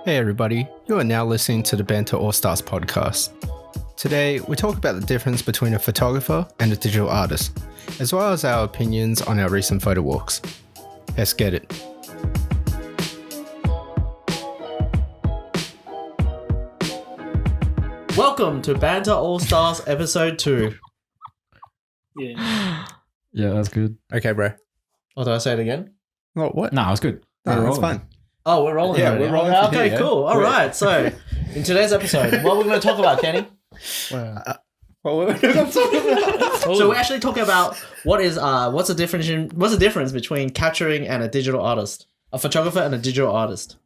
Hey everybody, you are now listening to the Banter All-Stars podcast. Today, we talk about the difference between a photographer and a digital artist, as well as our opinions on our recent photo walks. Let's get it. Welcome to Banter All-Stars episode 2. Yeah. Yeah, that's good. Okay, bro. Oh, did I say it again? Oh, what? No, it's good. No, We're that's rolling. fine. Oh, we're rolling Yeah, already. we're rolling Okay, from here, yeah. cool. All Great. right. So, in today's episode, what we're going to talk about, Kenny? What we're going to talk about? So we're actually talking about what's the difference between capturing and a digital artist, a photographer and a digital artist.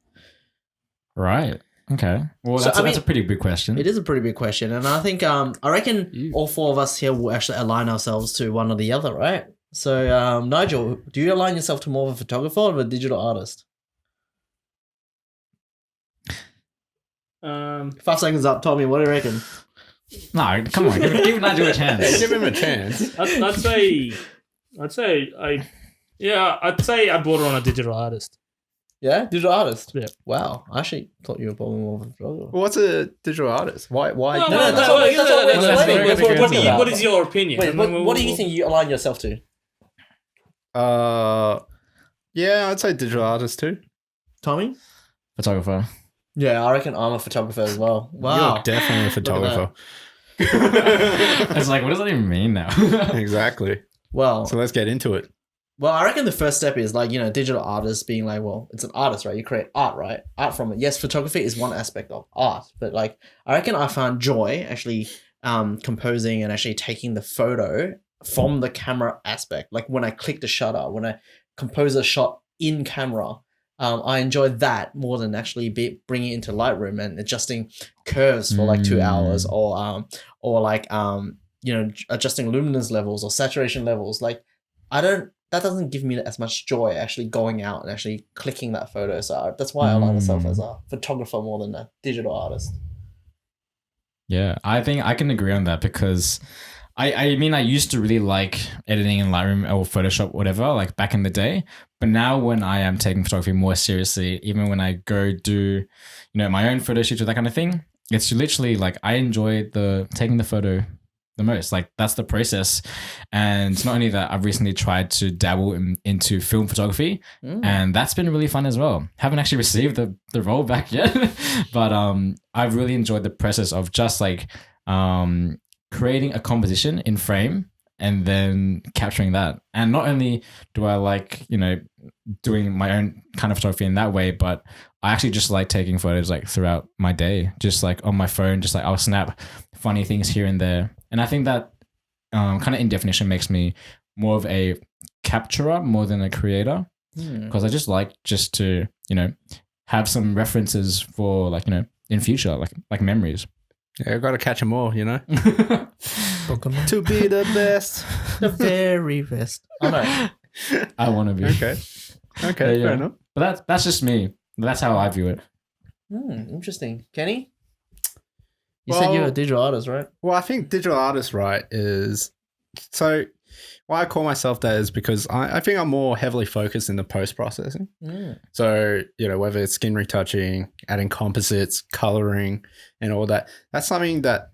Right. Okay. Well, So, that's, I that's mean, a pretty big question. It is a pretty big question, and I think I reckon all four of us here will actually align ourselves to one or the other, right? So, Nigel, do you align yourself to more of a photographer or a digital artist? 5 seconds up, Tommy. What do you reckon? No, come on. Give Nigel a Yeah, chance. give him a chance. I'd say I brought on a digital artist. Yeah, digital artist. Yeah. Wow, I actually thought you were probably more of a photographer. What's a digial artist? Why? No, that's what we're explaining. That's what we're talking about. What is your opinion? Wait, And then what do you think you align yourself to? Yeah, I'd say digital artist too. Tommy? Photographer. Yeah, I reckon I'm a photographer as well. Wow. You're definitely a photographer. It's like, what does that even mean now? Exactly. Well, So let's get into it. I reckon the first step is like, digital artist being like, well, it's an artist, right? You create art, right? Art from it. Yes, photography is one aspect of art, but like, I reckon I found joy actually composing and actually taking the photo from the camera aspect. Like when I click the shutter, when I compose a shot in camera, I enjoy that more than actually bringing it into Lightroom and adjusting curves for like 2 hours or adjusting luminance levels or saturation levels. Like that doesn't give me as much joy actually going out and actually clicking that photo. So that's why I align myself as a photographer more than a digital artist. Yeah, I think I can agree on that because I mean, I used to really like editing in Lightroom or Photoshop, whatever, like back in the day. But now when I am taking photography more seriously, even when I go do, my own photo shoots or that kind of thing, it's literally like I enjoy taking the photo the most. Like that's the process. And not only that, I've recently tried to dabble into film photography and that's been really fun as well. Haven't actually received the role back yet, but I've really enjoyed the process of just like creating a composition in frame and then capturing that. And not only do I like, doing my own kind of photography in that way, but I actually just like taking photos like throughout my day, just like on my phone, just like I'll snap funny things here and there. And I think that kind of in definition makes me more of a capturer more than a creator because I just like to, have some references for like, in future, like memories. Yeah, I've got to catch them all, Pokemon. To be the best. The very best. Oh no. I want to be. Okay, Yeah, fair enough. But that's just me. That's how I view it. Interesting. Kenny? You said you're a digital artist, right? Well, I think digital artist, right, is... So why I call myself that is because I think I'm more heavily focused in the post-processing. So, whether it's skin retouching, adding composites, coloring, and all that, that's something that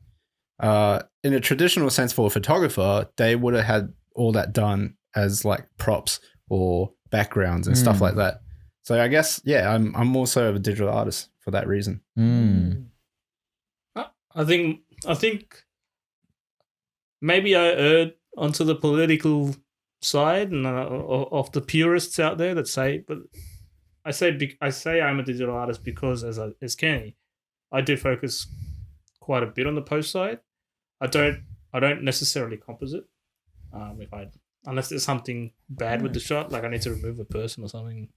in a traditional sense for a photographer, they would have had all that done as like props or backgrounds and stuff like that. So I guess, yeah, I'm also a digital artist for that reason. I think maybe I erred onto the political side and of the purists out there that say, but I say I'm a digital artist because as Kenny, I do focus quite a bit on the post side. I don't necessarily composite. Unless there's something bad with the shot, like I need to remove a person or something,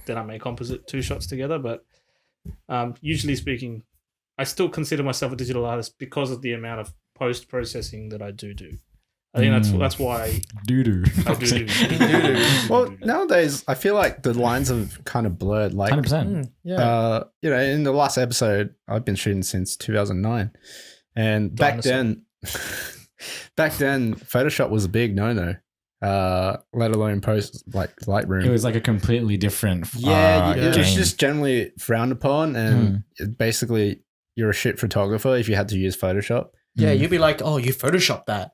then I may composite 2 shots together. But usually speaking, I still consider myself a digital artist because of the amount of post processing that I do. I think that's why I do. Well, nowadays, I feel like the lines have kind of blurred. Like, 100%. Yeah. in the last episode, I've been shooting since 2009. And back then, Photoshop was a big no-no. let alone post like Lightroom. It was like a completely different. It was game. just generally frowned upon, and basically you're a shit photographer if you had to use Photoshop. Yeah, you'd be like, oh, you photoshopped that.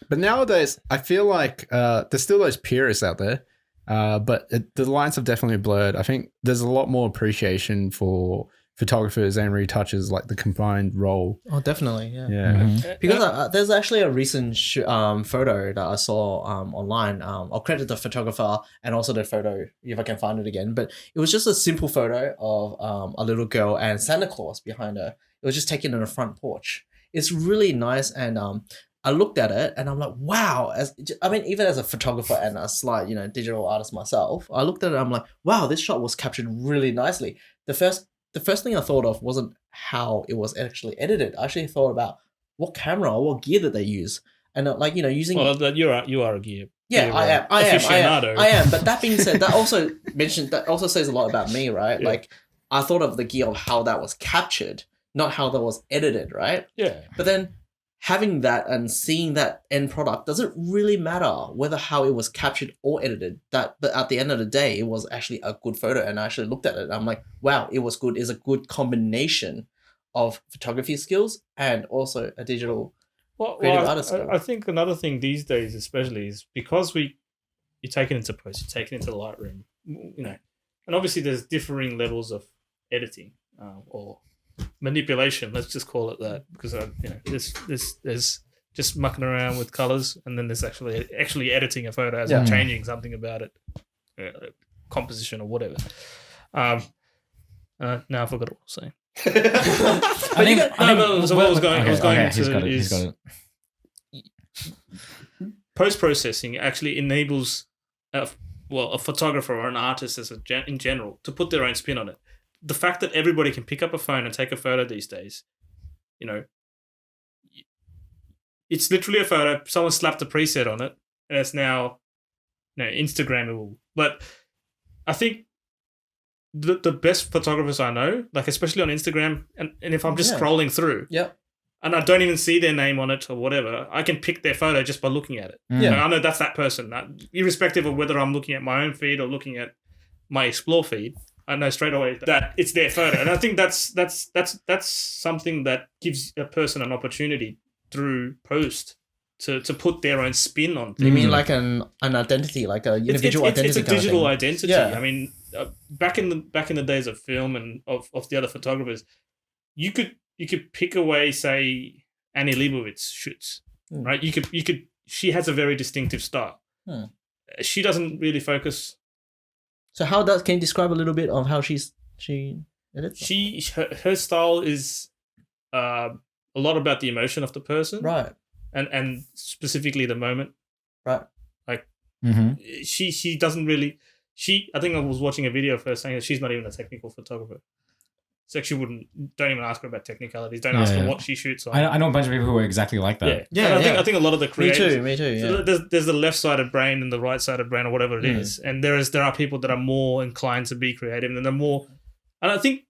But nowadays, I feel like there's still those purists out there, but the lines have definitely blurred. I think there's a lot more appreciation for photographers and retouchers, like the combined role. Oh, definitely, yeah. Yeah. Because there's actually a recent photo that I saw online. I'll credit the photographer and also the photo if I can find it again. But it was just a simple photo of a little girl and Santa Claus behind her. It was just taken on a front porch. It's really nice, and I looked at it and I'm like, wow. Even as a photographer and a slight, digital artist myself, I looked at it and I'm like, wow, this shot was captured really nicely. The first thing I thought of wasn't how it was actually edited. I actually thought about what camera or what gear that they use, and using. Well, you are a gear. Yeah, I am. But that being said, that also says a lot about me, right? Yeah. Like, I thought of the gear of how that was captured, not how that was edited, right? Yeah. But then having that and seeing that end product doesn't really matter whether how it was captured or edited. But at the end of the day, it was actually a good photo, and I actually looked at it and I'm like, wow, it was good. It's a good combination of photography skills and also a digital creative artist skill. I think another thing these days, especially, is because you take it into post, you take it into Lightroom, and obviously there's differing levels of editing or manipulation, let's just call it that, because there's just mucking around with colors, and then there's actually editing a photo as and changing something about it, composition or whatever. Now I forgot what I was saying. He's got it. Post processing actually enables a photographer or an artist in general to put their own spin on it. The fact that everybody can pick up a phone and take a photo these days, it's literally a photo. Someone slapped a preset on it, and it's now, Instagrammable. But I think the best photographers I know, like especially on Instagram, and if I'm just scrolling through, and I don't even see their name on it or whatever, I can pick their photo just by looking at it. I know that's that person, irrespective of whether I'm looking at my own feed or looking at my Explore feed. I know straight away that it's their photo, and I think that's something that gives a person an opportunity through post to put their own spin on things. You mean like an identity, like a individual identity? It's a digital identity. Yeah. I mean, back in the days of film and of the other photographers, you could pick away, say, Annie Leibovitz shoots, right? You could. She has a very distinctive style. She doesn't really focus. So can you describe a little bit of how she edits? Her style is a lot about the emotion of the person, right? And specifically the moment, right? Like she doesn't really. I think I was watching a video of her saying that she's not even a technical photographer. So actually don't even ask her about technicalities. Don't ask her what she shoots on. I know a bunch of people who are exactly like that. Yeah. I think a lot of the creators. Me too. Yeah. So there's the left-sided brain and the right-sided brain, or whatever it is, and there are people that are more inclined to be creative, and they're more. And I think,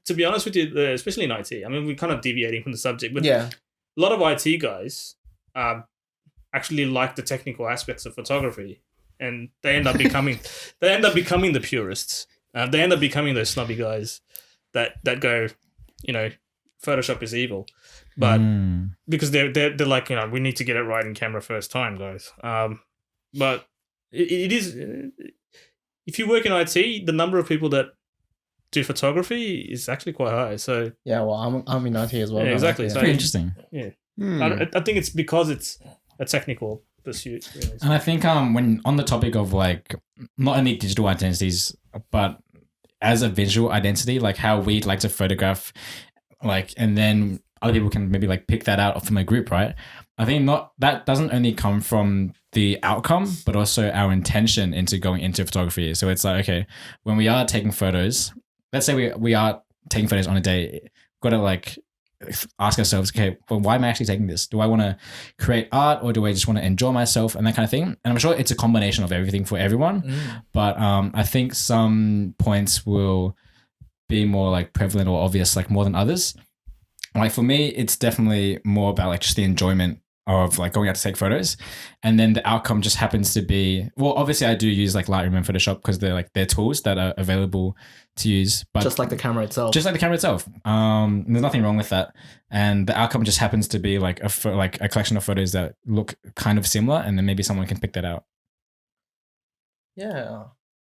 to be honest with you, especially in IT, I mean, we're kind of deviating from the subject, but a lot of IT guys actually like the technical aspects of photography, and they end up becoming the purists. They end up becoming those snobby guys that go, Photoshop is evil, but because they're like, we need to get it right in camera first time, guys. But it is, if you work in IT, the number of people that do photography is actually quite high. So well, I'm in IT as well. Yeah, exactly. It's So pretty interesting. Yeah, I think it's because it's a technical pursuit. Really. And I think when on the topic of like not only digital identities, but as a visual identity, like how we'd like to photograph, like, and then other people can maybe like pick that out from a group, right? I think that doesn't only come from the outcome, but also our intention into going into photography. So it's like, okay, when we are taking photos, let's say we are taking photos on a day, we've got to like ask ourselves, okay, well, why am I actually taking this? Do I want to create art, or do I just want to enjoy myself and that kind of thing? And I'm sure it's a combination of everything for everyone. But I think some points will be more like prevalent or obvious, like more than others. Like for me, it's definitely more about like just the enjoyment of like going out to take photos, and then the outcome just happens to be, well, obviously I do use like Lightroom and Photoshop because they're tools that are available to use, but Just like the camera itself. there's nothing wrong with that, and the outcome just happens to be like a collection of photos that look kind of similar, and then maybe someone can pick that out. Yeah.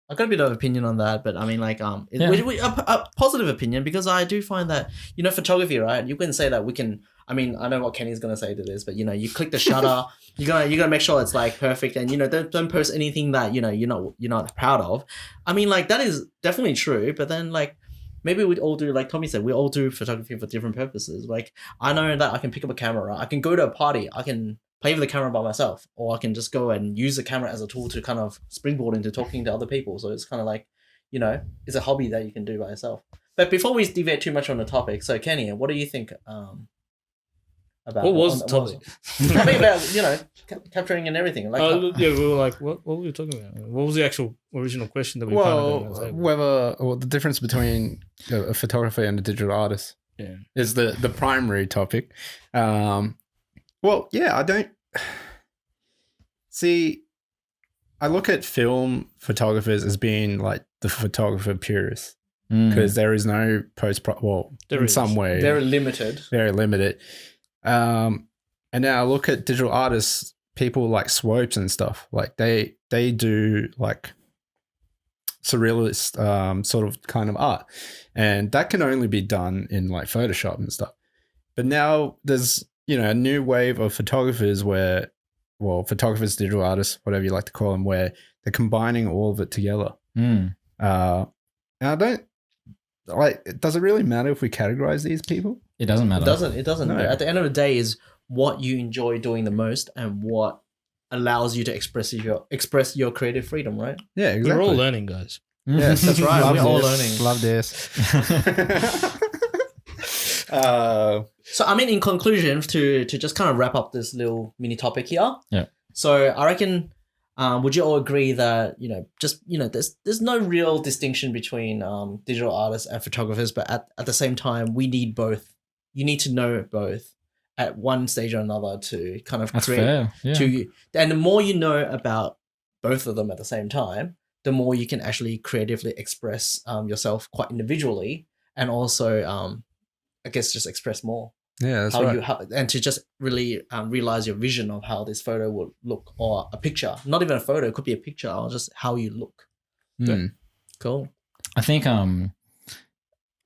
I got a bit of opinion on that, but I mean, like, a positive opinion, because I do find that, photography, right? You can say that we can. I mean, I know what Kenny's gonna say to this, but you click the shutter, you're gonna make sure it's like perfect, and don't post anything that you're not proud of. I mean, like, that is definitely true, but then like maybe we all do, like Tommy said, we all do photography for different purposes. Like, I know that I can pick up a camera, I can go to a party, I can play with the camera by myself, or I can just go and use the camera as a tool to kind of springboard into talking to other people. So it's kind of like, it's a hobby that you can do by yourself. But before we deviate too much on the topic, so Kenny, what do you think about what was the topic? Topic about capturing and everything? Like, we were like, what were we talking about? What was the actual original question that we? The difference between a photographer and a digital artist is the primary topic. I don't see. I look at film photographers as being like the photographer purist, because there is no some way very limited. Very limited. And now I look at digital artists, people like Swopes and stuff. Like they do like surrealist sort of kind of art, and that can only be done in like Photoshop and stuff. But now there's a new wave of photographers photographers, digital artists, whatever you like to call them, where they're combining all of it together. And I don't like. Does it really matter if we categorize these people? It doesn't matter. It doesn't. No. At the end of the day, is what you enjoy doing the most and what allows you to express your creative freedom, right? Yeah, exactly. We're all learning, guys. Yes, that's right. We're all learning. Love this. So, I mean, in conclusion, to just kind of wrap up this little mini topic here. Yeah. So, I reckon, would you all agree that, there's no real distinction between digital artists and photographers, but at the same time, we need both. You need to know both at one stage or another to kind of create. Fair. Yeah. And the more you know about both of them at the same time, the more you can actually creatively express yourself quite individually, and also, I guess, just express more. Yeah, that's right. And to just really realize your vision of how this photo would look, or a picture. Not even a photo, it could be a picture, or just how you look. Cool. I think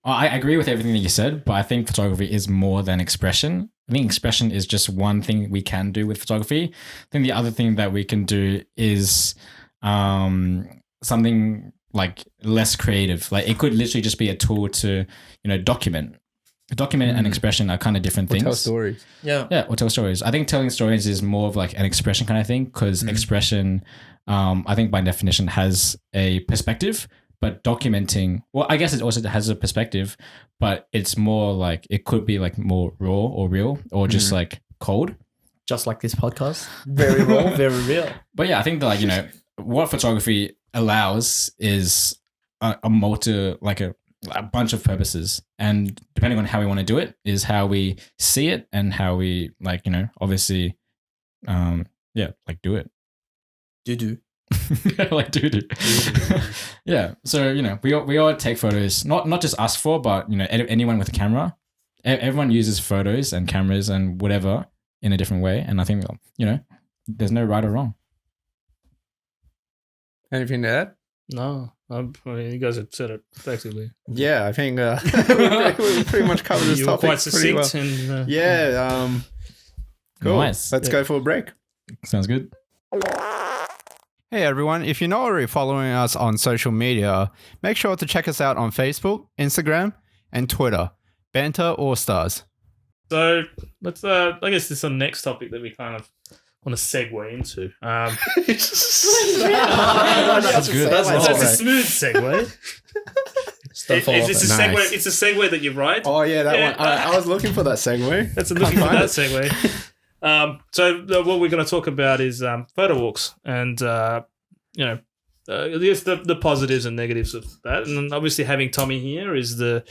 I agree with everything that you said, but I think photography is more than expression. I think expression is just one thing we can do with photography. I think the other thing that we can do is something like less creative. Like it could literally just be a tool to, document. Document and expression are kind of different things. Tell stories. Yeah, or tell stories. I think telling stories is more of like an expression kind of thing, because expression, I think by definition has a perspective, but documenting, well, I guess it also has a perspective, but it's more like, it could be like more raw or real, or just like cold. Just like this podcast. Very raw, very real. But yeah, I think that like, what photography allows is a bunch of purposes, and depending on how we want to do it is how we see it and how we obviously like do it. Do like do. Yeah, so we all take photos, not just us four, but anyone with a camera. Everyone uses photos and cameras and whatever in a different way, and I think there's no right or wrong. Anything to add? No, I mean, you guys have said it effectively. Yeah, I think we pretty much covered this you were topic quite succinct well. And cool. Nice. Let's go for a break. Sounds good. Hey everyone, if you're not already following us on social media, make sure to check us out on Facebook, Instagram, and Twitter, Banter or Stars. So let's I guess this is the next topic that we kind of want to segue into. That's good. That's a smooth segue. It's a segue that you write. Oh yeah, that one. I was looking for that segue. That's looking for that segue. So what we're going to talk about is photo walks, and I guess the positives and negatives of that. And obviously having Tommy here is the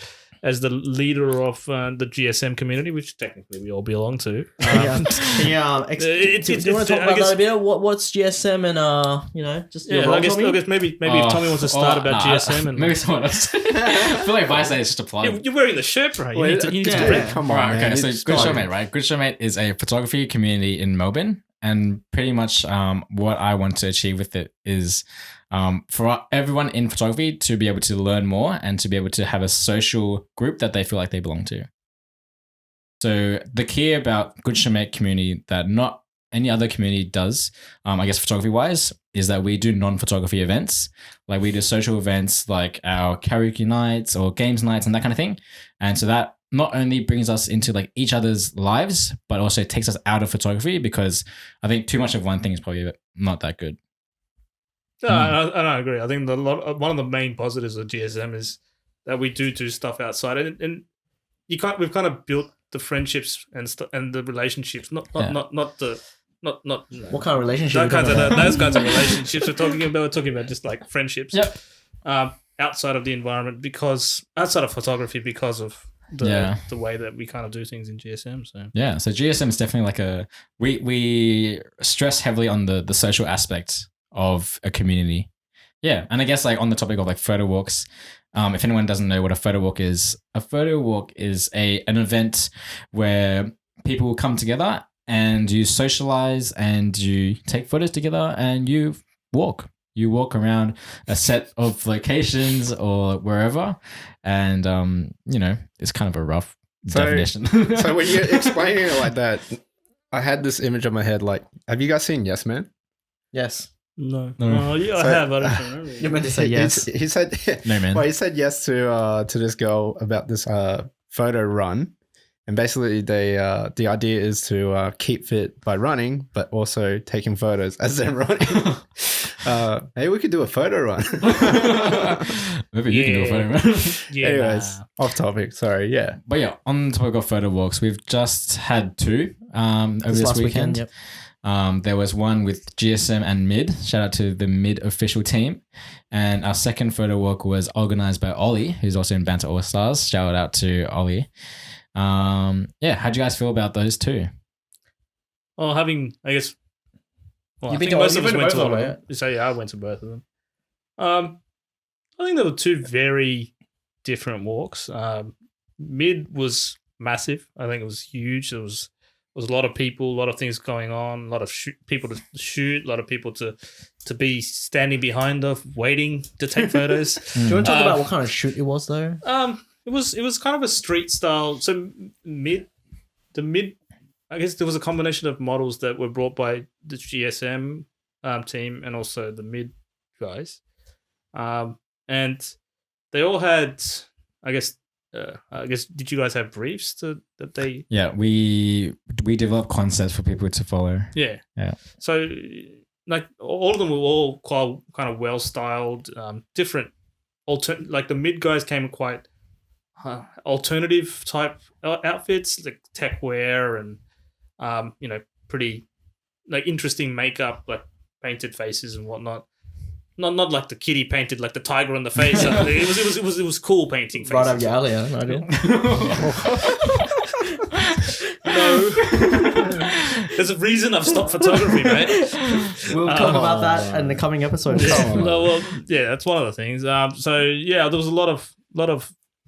as the leader of the GSM community, which technically we all belong to. Do you want to talk about that a bit? What's GSM and just your role, I guess Tommy? maybe if Tommy wants to start about GSM and maybe someone else. I feel like if I say it's just a plug. You're wearing the shirt, bro. You need to bring. Come on, Right, man. okay, so It's Good fine. Showmate, right? Good Showmate is a photography community in Melbourne, and pretty much what I want to achieve with it is for everyone in photography to be able to learn more and to be able to have a social group that they feel like they belong to. So the key about Good Showmate community that not any other community does, I guess photography-wise, is that we do non-photography events. Like we do social events like our karaoke nights or games nights and that kind of thing. And so that not only brings us into like each other's lives, but also takes us out of photography because I think too much of one thing is probably not that good. No, I agree. I think one of the main positives of GSM is that we do stuff outside, and we've kind of built the friendships and the relationships, not the. Not What kind of relationship? those kinds of relationships we're talking about. We're talking about just like friendships. Yep. Outside of the environment, outside of photography, because of the way that we kind of do things in GSM. So yeah, so GSM is definitely like we stress heavily on the social aspect of a community. Yeah, and I guess like on the topic of like photo walks, if anyone doesn't know what a photo walk is an event where people come together and you socialize and you take photos together and you walk. You walk around a set of locations or wherever, and it's kind of a rough definition. So when you're explaining it like that, I had this image in my head. Like, have you guys seen Yes Man? Yes. no. So- I have. I don't remember. You're meant to say yes. He said No, man. Well, he said yes to this girl about this photo run, and basically the idea is to keep fit by running, but also taking photos as they're running. Maybe we could do a photo run. Maybe you can do a photo run. Yeah. Anyways, off topic. Sorry. Yeah. But yeah, on the topic of photo walks, we've just had two over this last weekend. Yep. There was one with GSM and Mid. Shout out to the Mid official team. And our second photo walk was organized by Ollie, who's also in Banter All Stars. Shout out to Ollie. How'd you guys feel about those two? Well, I guess. Well, You've I been think to- most you've of us been to went to both all of of them, them. So yeah, I went to both of them. I think there were two very different walks. Mid was massive. I think it was huge. There was a lot of people, a lot of things going on, a lot of people to shoot, a lot of people to be standing behind us, waiting to take photos. Do you want to talk about what kind of shoot it was, though? It was kind of a street style. So mid. I guess there was a combination of models that were brought by the GSM team and also the Mid guys, and they all had, I guess, did you guys have briefs that they? Yeah, we developed concepts for people to follow. Yeah. Yeah. So, like, all of them were all quite kind of well styled, different. Like the Mid guys came in quite alternative type outfits, like tech wear and pretty like interesting makeup, like painted faces and whatnot. Not like the kitty painted like the tiger on the face. It was cool painting faces. Right up your alley, huh? No idea. No. There's a reason I've stopped photography, mate. We'll talk about that in the coming episode. No, well, yeah, that's one of the things. So yeah, there was a lot of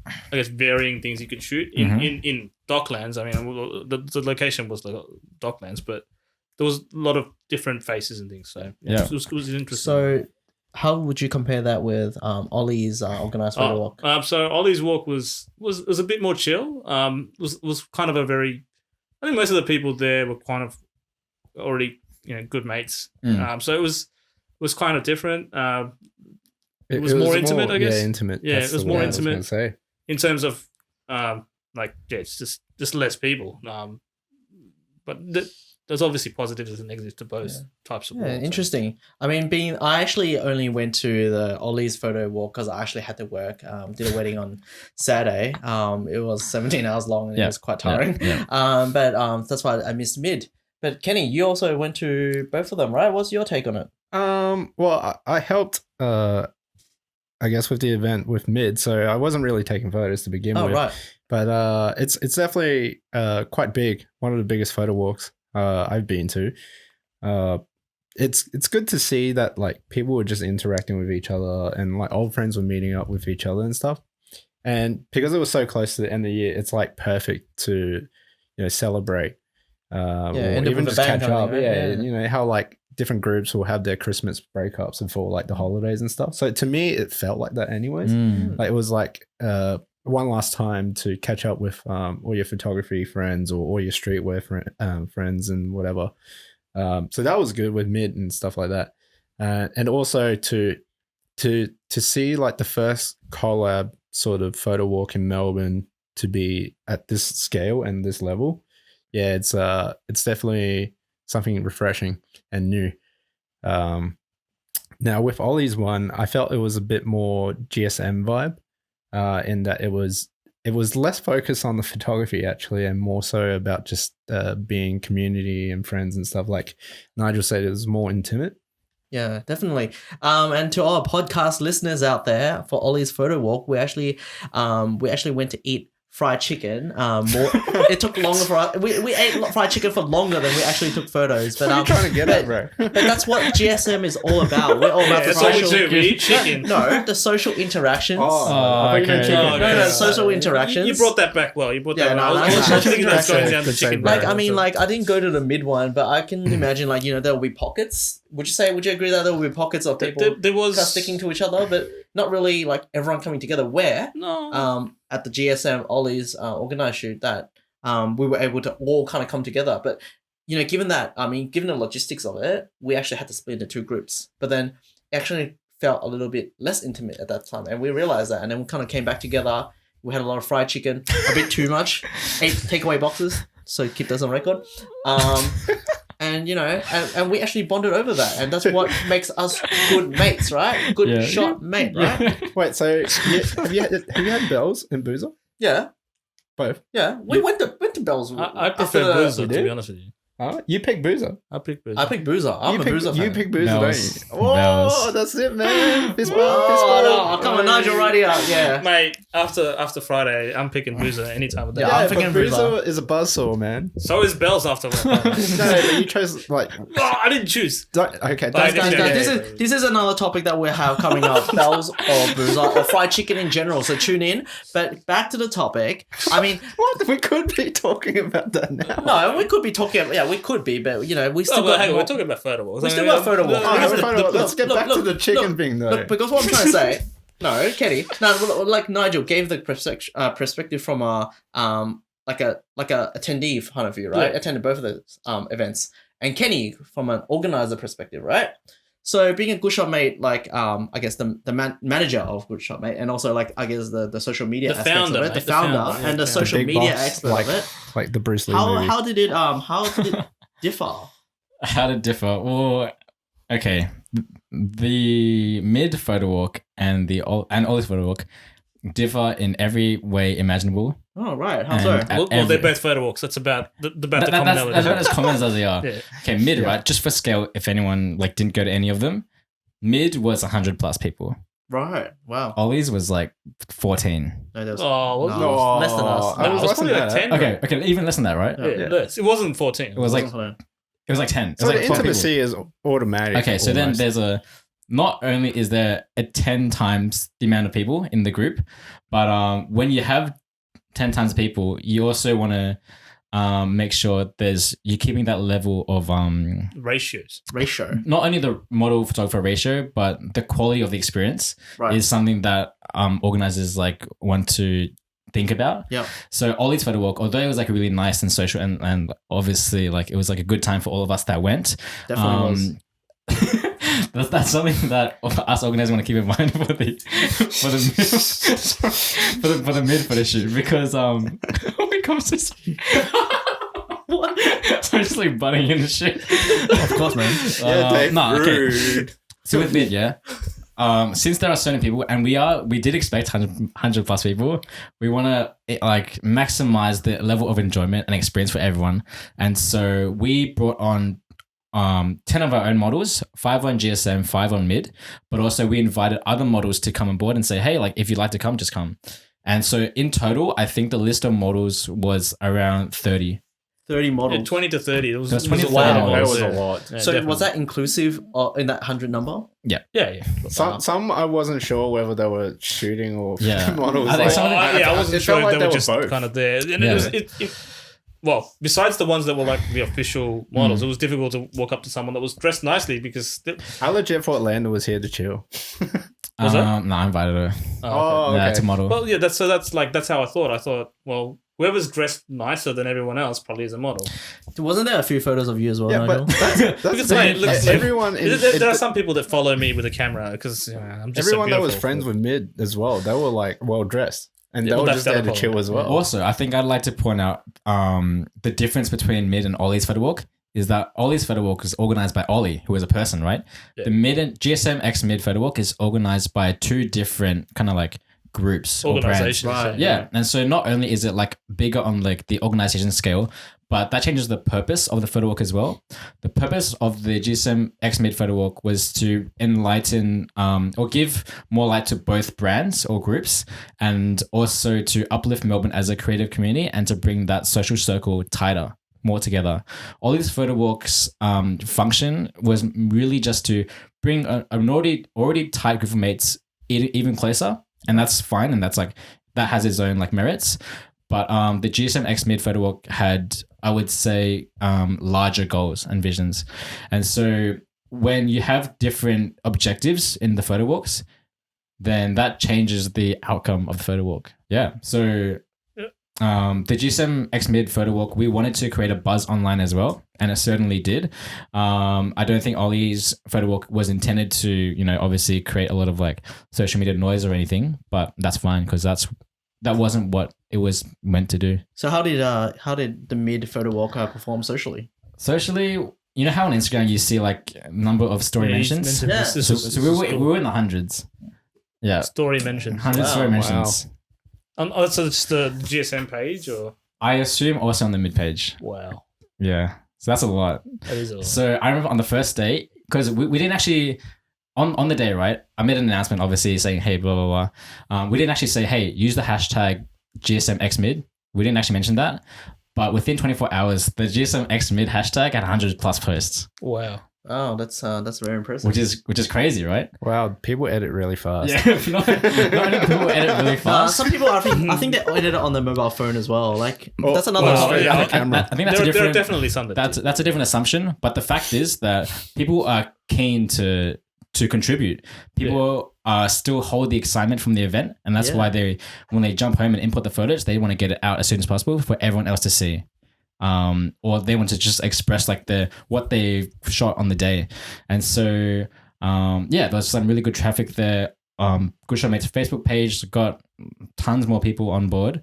I guess varying things you could shoot in Docklands. I mean, the location was the Docklands, but there was a lot of different faces and things. So yeah, it was interesting. So, how would you compare that with Ollie's organized photo walk? So Ollie's walk was a bit more chill. Was kind of a very. I think most of the people there were kind of already good mates. So it was kind of different. It was more intimate, I guess. Yeah, intimate. Yeah, That's it was the more word I was intimate. gonna say. In terms of it's just less people. But there's obviously positives and negatives to both types of walks. Yeah, interesting. I mean, I actually only went to the Ollie's photo walk because I actually had to work. Did a wedding on Saturday. It was 17 hours long and it was quite tiring. Yeah. But that's why I missed Mid. But Kenny, you also went to both of them, right? What's your take on it? Well, I helped I guess, with the event with Mid, so I wasn't really taking photos to begin Oh, with. right. But it's definitely quite big. One of the biggest photo walks I've been to. It's good to see that like people were just interacting with each other and like old friends were meeting up with each other and stuff. And because it was so close to the end of the year, it's like perfect to celebrate. Or end up even with a just bang catch coming, up. right? Yeah, Yeah. how like different groups will have their Christmas breakups before like the holidays and stuff. So to me, it felt like that anyways. Mm. Like it was like one last time to catch up with all your photography friends or all your streetwear friends and whatever. So that was good with Mid and stuff like that. And also to see like the first collab sort of photo walk in Melbourne to be at this scale and this level. Yeah, it's definitely something refreshing and new. Now with Ollie's one, I felt it was a bit more GSM vibe, in that it was less focused on the photography actually, and more so about just being community and friends and stuff. Like Nigel said, it was more intimate. Yeah, definitely. And to our podcast listeners out there, for Ollie's photo walk, we actually went to eat fried chicken. It took longer for us. We ate fried chicken for longer than we actually took photos. But What are you trying to get at, bro? But that's what GSM is all about. We're all about the That's all we social. do. We eat chicken. No, the social interactions. I thought you meant okay. chicken. Oh, okay. No, social interactions. You brought that back well. You brought Yeah, that no, well. I that's was social thinking that's going interaction. down to Good chicken. save, Like, bro. I mean, like, I didn't go to the mid one, but I can imagine, like, there will be pockets. Would you agree that there will be pockets of people There was kind of sticking to each other, but not really, like, everyone coming together? Where, no. at the GSM Ollie's organized shoot, that we were able to all kind of come together. But, given the logistics of it, we actually had to split into two groups. But then it actually felt a little bit less intimate at that time. And we realized that. And then we kind of came back together. We had a lot of fried chicken, a bit too much. 8 takeaway boxes, so keep those on record. And and we actually bonded over that, and that's what makes us good mates, right? Good shot mate, right? Wait, so have you had Bells in Boozer? Yeah, Both. yeah. We went to Bell's. I after prefer the- Boozer, You to do? be honest with you. You pick Boozer. I pick Boozer. I picked Boozer. I'm a Boozer fan. You pick Boozer, Bells. don't you? Oh, Bells. that's it, man. Fist bump, Oh, fist bump. no, come on, Nigel, right here. Yeah. Mate, after Friday, I'm picking Boozer any time of day. Yeah, Yeah, I'm but picking Boozer Boozer. is a buzzsaw, man. So is Bells after Friday. No, but you chose like. Oh, I didn't choose. Okay, Guys, don't- Guys, Yeah. this is another topic that we have coming up. Bells or Boozer or fried chicken in general. So tune in. But back to the topic. I mean, What? We could be talking about that now. no, we could be talking. Yeah, we could be, but we still Oh, well, got hang on, more- we're talking about photo walks. We still got photo walks. Oh, Because let's get back to the chicken thing, though. Look, because what I'm trying to say, no, Kenny, no, like Nigel gave the perspective from a like a attendee point of view, right? Yeah. Attended both of those events, and Kenny from an organizer perspective, right? So being a Good Shot Mate, like I guess the manager of Good Shot Mate, and also like I guess the social media The aspects founder, of it, the mate, the founder, founder, and the yeah. social Big media boss, expert like, of it. like the Bruce Lee movie. How did it differ? How to differ? Well, okay. The mid photo walk and Ollie's photo walk differ in every way imaginable. Oh right, how And so? at Well, they're every- both photo walks. That's about the That's commonality. about as common as they are. Yeah. Okay, mid, Yeah. right? Just for scale, if anyone like didn't go to any of them, mid was 100 plus people. Right, wow. Ollie's was like 14. No, there was, Oh, wasn't no, it? it was less than us. I No, was it was less than probably like that. 10. Okay, even less than that, right? Yeah. Yeah, less. It wasn't 14. It was like Wasn't it was like 10. It was So like the 12 people. intimacy is automatic. Okay, so then almost. there's not only is there a 10 times the amount of people in the group, but when you have 10 times people, you also want to make sure you're keeping that level of Ratios. ratio. not only the model photographer ratio, but the quality of the experience Right. is something that organizers like want to think about. Yeah. So Ollie's photo walk, although it was like really nice and social and obviously like it was like a good time for all of us that went. Definitely was. That's something that us organizers want to keep in mind for the for the mid photo shoot because oh my gosh, this what? So I'm just like butting in the shit. Of course, man. Yeah, Dave, okay. rude. So with mid, yeah. Since there are so many people, and we did expect 100 plus people, we want to like maximize the level of enjoyment and experience for everyone. And so we brought on 10 of our own models, 5 on GSM, 5 on mid, but also we invited other models to come on board and say, hey, like if you'd like to come, just come. And so in total, I think the list of models was around 30. 30 models. 20 to 30. It was, That's it was 20 a lot. to 30 That models. was a Yeah. lot. Yeah, So definitely. was that inclusive in that 100 number? Yeah. Some I wasn't sure whether they were shooting or Yeah. models. I think like- some of them- I wasn't it sure felt if like they they were were just both. kind of there. And Yeah. it was, well, besides the ones that were like the official models, it was difficult to walk up to someone that was dressed nicely because. I legit thought Lando was here to chill. Was that? No, I invited her. Oh, Yeah, okay. to model. Well, yeah, that's how I thought. I thought, well, whoever's dressed nicer than everyone else probably is a model. Wasn't there a few photos of you as well, Yeah, Nigel? but that's Because, the mate, thing. look, Everyone in, There are some people that follow me with a camera because I'm just everyone so that was beautiful. friends with Mid as well. They were like well dressed, and Yeah, they well, were that's just the there other to chill problem. as well. Also, I think I'd like to point out the difference between mid and Ollie's photo walk is that Ollie's photo walk is organized by Ollie, who is a person, right? Yeah. The mid and GSM X mid photo walk is organized by 2 different kind of like groups or brands. Organizations. Right. Yeah, and so not only is it like bigger on like the organization scale, but that changes the purpose of the photo walk as well. The purpose of the GSM X Mid photo walk was to enlighten or give more light to both brands or groups, and also to uplift Melbourne as a creative community and to bring that social circle tighter, more together. All these photo walks function was really just to bring an already tight group of mates even closer, and that's fine, and that's like that has its own like merits. But the GSM X Mid photo walk had, I would say, larger goals and visions. And so when you have different objectives in the photo walks, then that changes the outcome of the photo walk. Yeah. So the GSM X Mid photo walk, we wanted to create a buzz online as well, and it certainly did. I don't think Ollie's photo walk was intended to, you know, obviously create a lot of like social media noise or anything, but that's fine because that wasn't what it was meant to do. So how did the mid photo walk perform socially? Socially, you know how on Instagram you see like number of story mentions? Yeah. So we were in the hundreds. Yeah, Story mentions. hundred story Wow. mentions. So it's the GSM page, or I assume also on the mid page. wow, Yeah, so that's a lot. that is a lot. So I remember on the first day, because we didn't actually, on the day, right? I made an announcement, obviously, saying, hey, blah, blah, blah. We didn't actually say, hey, use the hashtag GSMXMid. We didn't actually mention that. But within 24 hours, the GSMXMid hashtag had 100 plus posts, Wow. Oh, that's very impressive. which is crazy, right? Wow, people edit really fast. Yeah, not only people edit really fast. Some people, I think they edit it on their mobile phone as well. Like Oh, that's another. well, story. yeah. I camera. think that's a There are different. definitely some that That's a different assumption, but the fact is that people are keen to contribute. People still hold the excitement from the event, and that's Yeah. why when they jump home and input the photos, they want to get it out as soon as possible for everyone else to see. Or they want to just express like what they shot on the day, and so there's some really good traffic there. Good Shot Mates Facebook page got tons more people on board.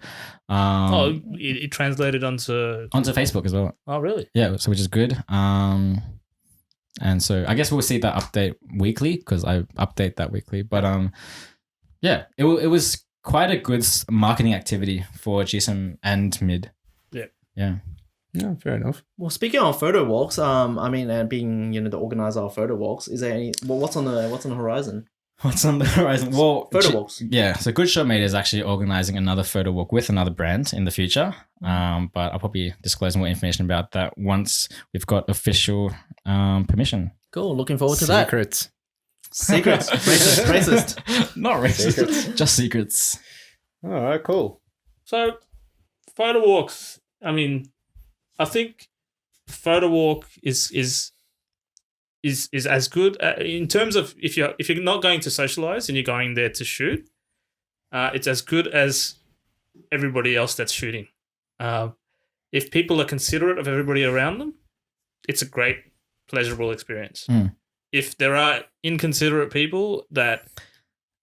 it translated onto. Onto Facebook as well. Oh, really? Yeah, so which is good. And so I guess we'll see that update weekly because I update that weekly. But it was quite a good marketing activity for GSM and Mid. Yeah. Yeah. Yeah, fair enough. Well, speaking of photo walks, I mean, and being the organizer of photo walks, is there any? Well, what's on the horizon? What's on the horizon? Well, Photo walks. Yeah, so Good Shot Mate is actually organizing another photo walk with another brand in the future. But I'll probably disclose more information about that once we've got official permission. Cool. Looking forward to that. Secrets. Secrets. Racist. Not racist. Secrets. Just secrets. All right, cool. So, photo walks. I mean, I think photo walk is as good in terms of if you're not going to socialize and you're going there to shoot, it's as good as everybody else that's shooting. If people are considerate of everybody around them, it's a great, pleasurable experience. Mm. If there are inconsiderate people that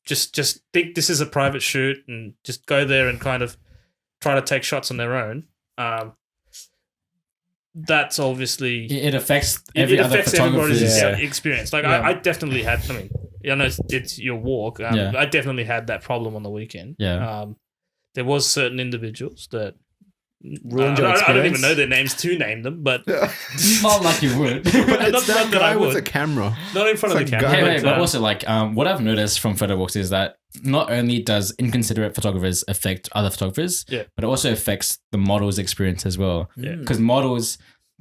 just think this is a private shoot and just go there and kind of try to take shots on their own, that's obviously It affects it every other affects photographer's. everybody's Yeah. experience. Like Yeah. I definitely had. I mean, I know it's your walk. Yeah. I definitely had that problem on the weekend. Yeah. There was certain individuals that ruined your I experience? don't even know their names to name them, but Not like you would. But it's that guy with the camera. Not in front of It's the like camera. Hey, but also like what I've noticed from photo walks is that not only does inconsiderate photographers affect other photographers, Yeah. but it also affects the model's experience as well. Yeah. Because models,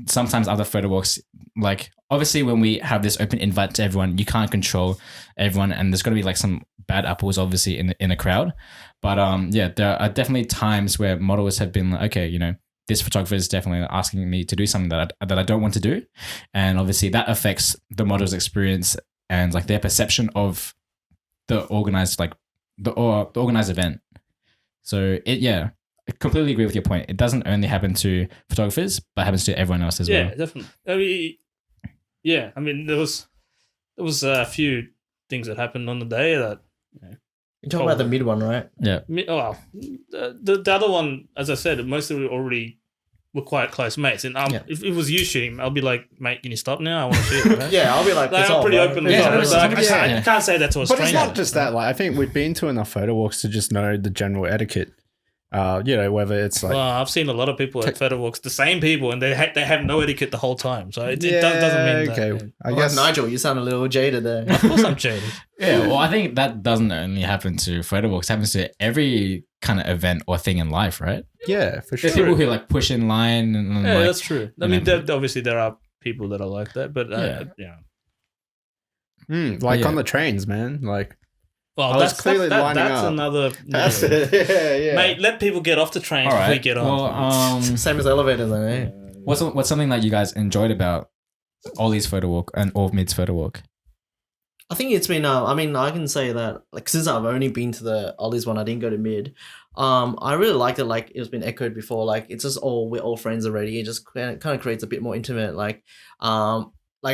sometimes other photo walks, like obviously when we have this open invite to everyone, you can't control everyone, and there's going to be like some bad apples obviously in a crowd. But yeah, there are definitely times where models have been like, okay, you know, this photographer is definitely asking me to do something that I don't want to do, and obviously that affects the model's experience and like their perception of the organized the organized event. So I completely agree with your point. It doesn't only happen to photographers, but happens to everyone else as well. Yeah, definitely. I mean, there was a few things that happened on the day that. You're talking about the mid one, right? Yeah. The other one, as I said, most of it already were quite close mates. And if it was you shooting, I'll be like, mate, can you stop now? I want to shoot. Right? Yeah, I'll be like, I'm pretty open. I can't say that to a But stranger. it's not just that. Like, I think we've been to enough photo walks to just know the general etiquette. You know, whether it's like. Well, I've seen a lot of people at photo walks, the same people, and they have no etiquette the whole time. So it doesn't mean that. Okay. I Well, guess Nigel, you sound a little jaded there. Of course I'm jaded. Yeah, well, I think that doesn't only happen to photo walks; it happens to every kind of event or thing in life, right? Yeah, for sure. There's people who like push in line and Yeah, like, that's true. I mean, obviously there are people that are like that, but yeah. Like on the trains, man. Like Well, I was clearly lining that's up. another. that's it. Yeah. Mate, let people get off the train all before right. we get on. Well, Same as elevators, then, eh? what's something that you guys enjoyed about Ollie's photo walk and or Mid's photo walk? I think it's been. I mean, I can say that like since I've only been to the Ollie's one, I didn't go to Mid. I really liked it. Like it's been echoed before. Like it's just we're all friends already. It just kind of creates a bit more intimate. Like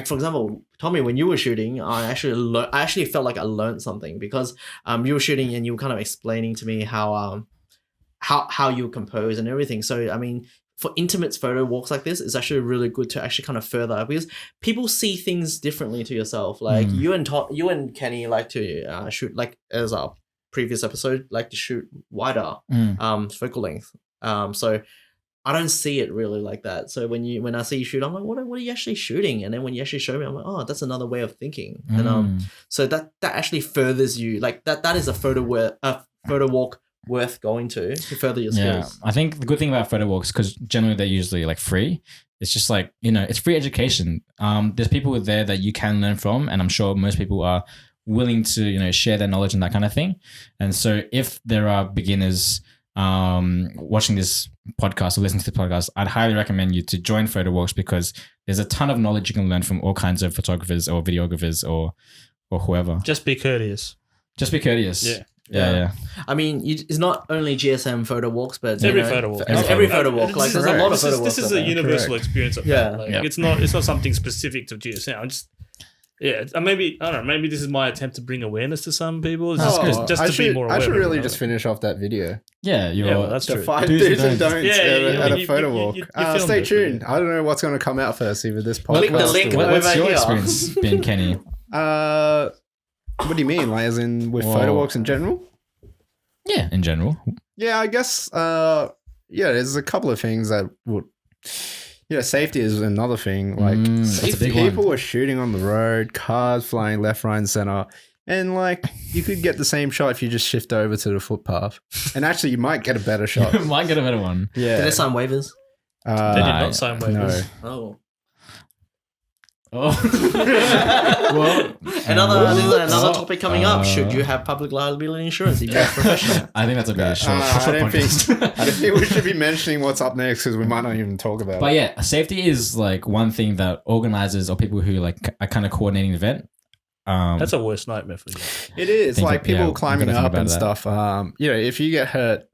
for example, Tommy, when you were shooting, I actually felt like I learned something because you were shooting and you were kind of explaining to me how you compose and everything. So I mean, for intimate photo walks like this, it's actually really good to actually kind of further because people see things differently to yourself. Like you and Kenny like to shoot, like as our previous episode, like to shoot wider focal length. So I don't see it really like that. So when I see you shoot, I'm like, what are you actually shooting? And then when you actually show me, I'm like, oh, that's another way of thinking. And so that actually furthers you. Like that is a photo walk worth going to further your skills. Yeah, I think the good thing about photo walks, because generally they're usually like free, it's just like, you know, it's free education. There's people there that you can learn from, and I'm sure most people are willing to, you know, share their knowledge and that kind of thing. And so if there are beginners watching this podcast or listening to the podcast, I'd highly recommend you to join photo walks because there's a ton of knowledge you can learn from all kinds of photographers or videographers or whoever. Just be courteous. Just be courteous. Yeah. I mean, it's not only GSM photo walks, but Every photo walk. Every photo walk. Like there's a lot of photo walks. This is a universal experience. Yeah. Like, it's not something specific to GSM. Maybe I don't know. Maybe this is my attempt to bring awareness to some people. Just to be more aware. I should really just finish off that video. Yeah, that's the true. 5 Do's do's and and don'ts at a photo walk. Stay tuned. I don't know what's going to come out first, either this podcast. Click the link or- What's over your here. experience being Kenny? What do you mean? Like, as in with photo walks in general? Yeah, in general. Yeah, I guess. There's a couple of things that would. Yeah, safety is another thing. Like, that's a big people one. were shooting on the road, cars flying left, right, and center. And, like, you could get the same shot if you just shift over to the footpath. And actually, you might get a better shot. You might get a better one. Yeah. Did they sign waivers? They did not sign waivers. No. Oh. Oh. Well, Another topic coming up. Should you have public liability insurance if you're a professional? I think that's a very short I don't podcast. think we should be mentioning what's up next because we might not even talk about But it. yeah, safety is like one thing that organizers or people who like are kind of coordinating the event. That's a worst nightmare for you. It is. Think Like, of- people yeah, climbing we gotta think up and about stuff. If you get hurt,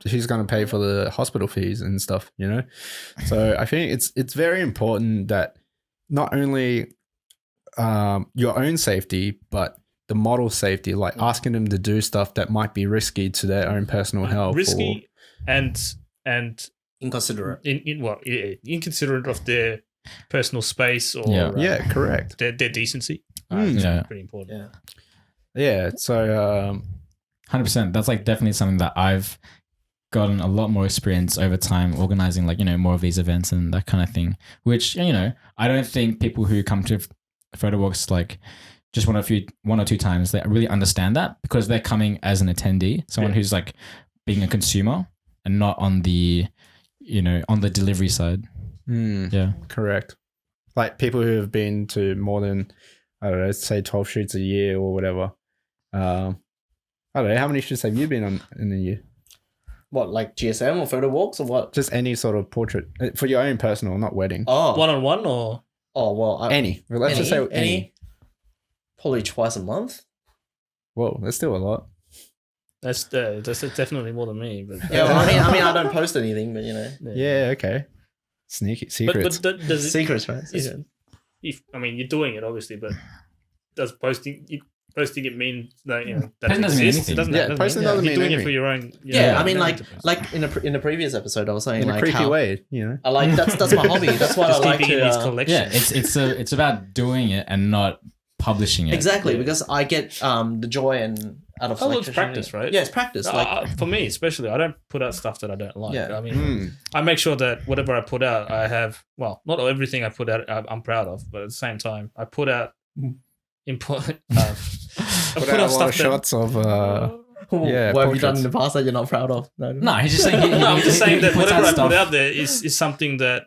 who's going to pay for the hospital fees and stuff, you know? So I think it's very important that not only your own safety, but the model safety, like asking them to do stuff that might be risky to their own personal health. Risky and Inconsiderate. inconsiderate of their personal space or Yeah, correct. their decency. Yeah. Pretty important. Yeah. Yeah. So 100%. That's like definitely something that I've gotten a lot more experience over time organizing like, more of these events and that kind of thing, which, I don't think people who come to photowalks like just one or two times, they really understand that because they're coming as an attendee, someone who's like being a consumer and not on the, on the delivery side. Yeah. Correct. Like people who have been to more than, I don't know, say 12 shoots a year or whatever. I don't know, how many shoots have you been on in a year? What, like GSM or photo walks or what? Just any sort of portrait for your own personal, not wedding. Oh, One-on-one or? Oh, well. Any. Well, let's just say any. Probably twice a month. Whoa, that's still a lot. That's definitely more than me. But Yeah, well, I mean, I don't post anything, but Yeah, okay. Sneaky secrets. But does it, secrets, right? Secrets. You're doing it obviously, but does posting it mean that that Posting it doesn't mean exists? anything. It doesn't. Yeah, That doesn't posting mean- doesn't You're mean doing it anything. for your own. Yeah, I mean, don't have like to post. in the previous episode, I was saying in a like creepy how way, I like that's my hobby. That's why I Just like keeping it in his to. collection. Yeah, it's about doing it and not publishing it. Exactly, because I get the joy and out of Oh, it's selection. practice, right? Yeah, it's practice. Like For me, especially, I don't put out stuff that I don't like. Yeah. I mean, Mm. I make sure that whatever I put out, I have. Well, not everything I put out, I'm proud of, but at the same time, I put out important. I Put out a lot of shots of yeah, what have you done portraits. in the past that you're not proud of? No, he's just saying. No, I'm just saying that puts whatever I stuff- put out there is something that,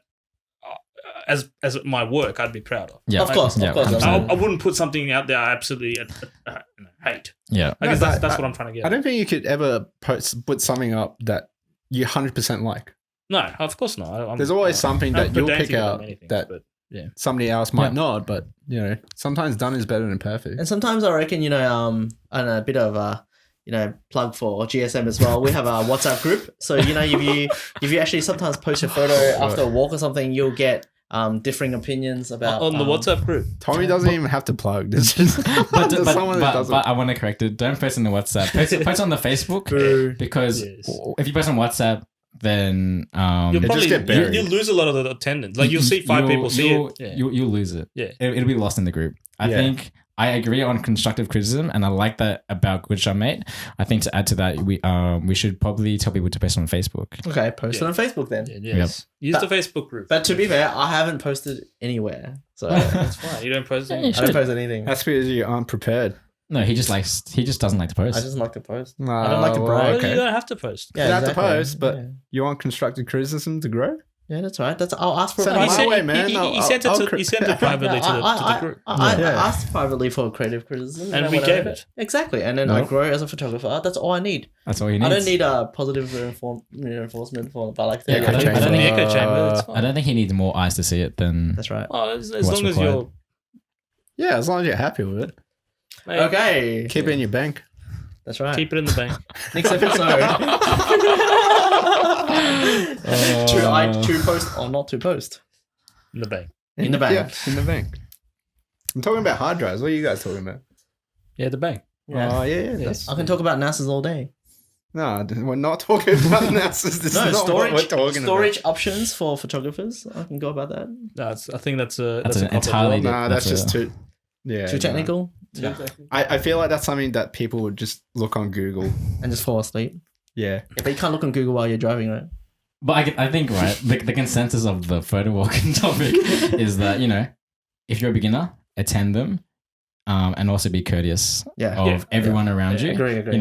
as my work, I'd be proud of. Yeah, Of course, yeah, of course. 100%. I wouldn't put something out there I absolutely hate. Yeah, I guess No, that's but what I'm trying to get. I don't think you could ever put something up that you 100% like. No, of course not. There's always something I'm that you'll pedantic pick about out many things, that but yeah. somebody else might Yeah. not, but sometimes done is better than perfect. And sometimes I reckon, and a bit of a, plug for GSM as well. We have a WhatsApp group. So, if you actually sometimes post your photo after a walk or something, you'll get differing opinions about On the WhatsApp group. Tommy doesn't even have to plug. There's just but, there's but, someone that but, doesn't. but I want to correct it. Don't post on the WhatsApp. Post on the Facebook because Yes. if you post on WhatsApp, then You'll just probably get buried. you'll lose a lot of the attendance. Like you'll see 5 people see it. Yeah. You'll lose it. Yeah. It'll be lost in the group. I Yeah. think I agree on constructive criticism, and I like that about Good Shot Mate. I think to add to that, we should probably tell people to post on Facebook. Okay, post it on Facebook then. Yes. Use the Facebook group. But to be fair, I haven't posted anywhere. So I That's fine. You don't post Yeah, anything. you don't post anything. That's because you aren't prepared. No, he just doesn't like to post. I just like to post. No, I don't like to well, brag. Well, okay. you don't have to post. Yeah, You have to exactly. post, but Yeah. you want constructive criticism to grow? Yeah, that's right. I'll ask for Send a it He my sent, way, man. he sent it to, he sent it privately to the group. I Yeah. asked privately for creative criticism, And then we whatever. gave it. Exactly, and then No. I grow as a photographer. That's all I need. That's all he needs. I don't need a positive reinforcement for about like 30 Echo I don't, chamber. I don't need echo chamber. It's I fine. don't think he needs more eyes to see it than. That's right. Well, as What's long as required. you're Yeah, as long as you're happy with it. mate, Okay. Keep it in your bank. That's right. keep it in the bank. Next episode. to post or not to post. In the bank. In the bank. Yeah, in the bank. I'm talking about hard drives. What are you guys talking about? Yeah, the bank. Yeah. Oh, yeah. That's, I can talk about NASA's all day. no, we're not talking about NASA's. This No, is not what we're talking storage options for photographers. I can go about that. I think that's a That's a an public entirely law. about. Nah, that's That's just too. Yeah. Too technical Yeah. I feel like that's something that people would just look on Google. and just fall asleep. Yeah. Yeah, but you can't look on Google while you're driving, right? But I think right, the consensus of the photo walking topic is that if you're a beginner, attend them, and also be courteous Yeah. of everyone around you. Agree. At the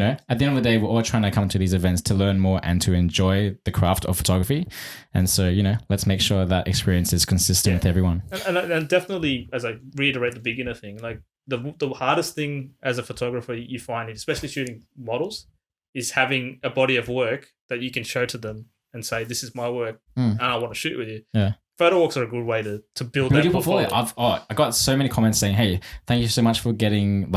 end of the day, we're all trying to come to these events to learn more and to enjoy the craft of photography. And so, let's make sure that experience is consistent with everyone. And definitely, as I reiterate the beginner thing, like the hardest thing as a photographer you find, especially shooting models, is having a body of work that you can show to them and say, "This is my work, Mm. and I want to shoot with you." Yeah. Photo walks are a good way to build Build that your portfolio. I got so many comments saying, "Hey, thank you so much for getting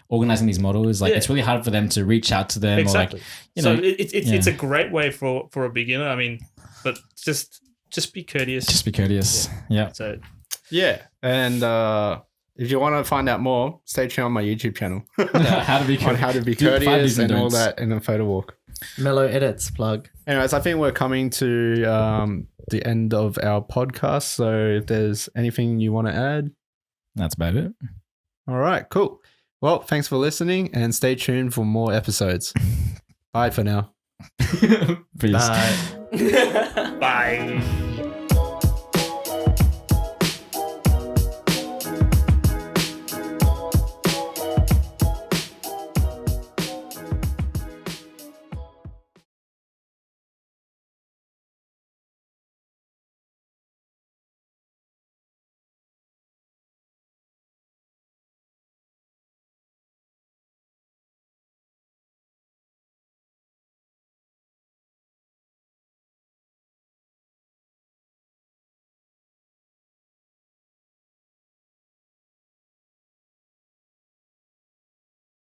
organizing these models. Like Yeah. it's really hard for them to reach out to them Exactly. or So like it's a great way for a beginner. I mean, but just be courteous. just be courteous." Yeah. So Yeah. And if you want to find out more, stay tuned on my YouTube channel How to be on how to be Do 5 courteous do's and and all don'ts. that in a photo walk. Mellow edits plug. Anyways, I think we're coming to the end of our podcast. So if there's anything you want to add, That's about it. all right, cool. Well, thanks for listening and stay tuned for more episodes. Bye for now. Peace. Bye. Bye.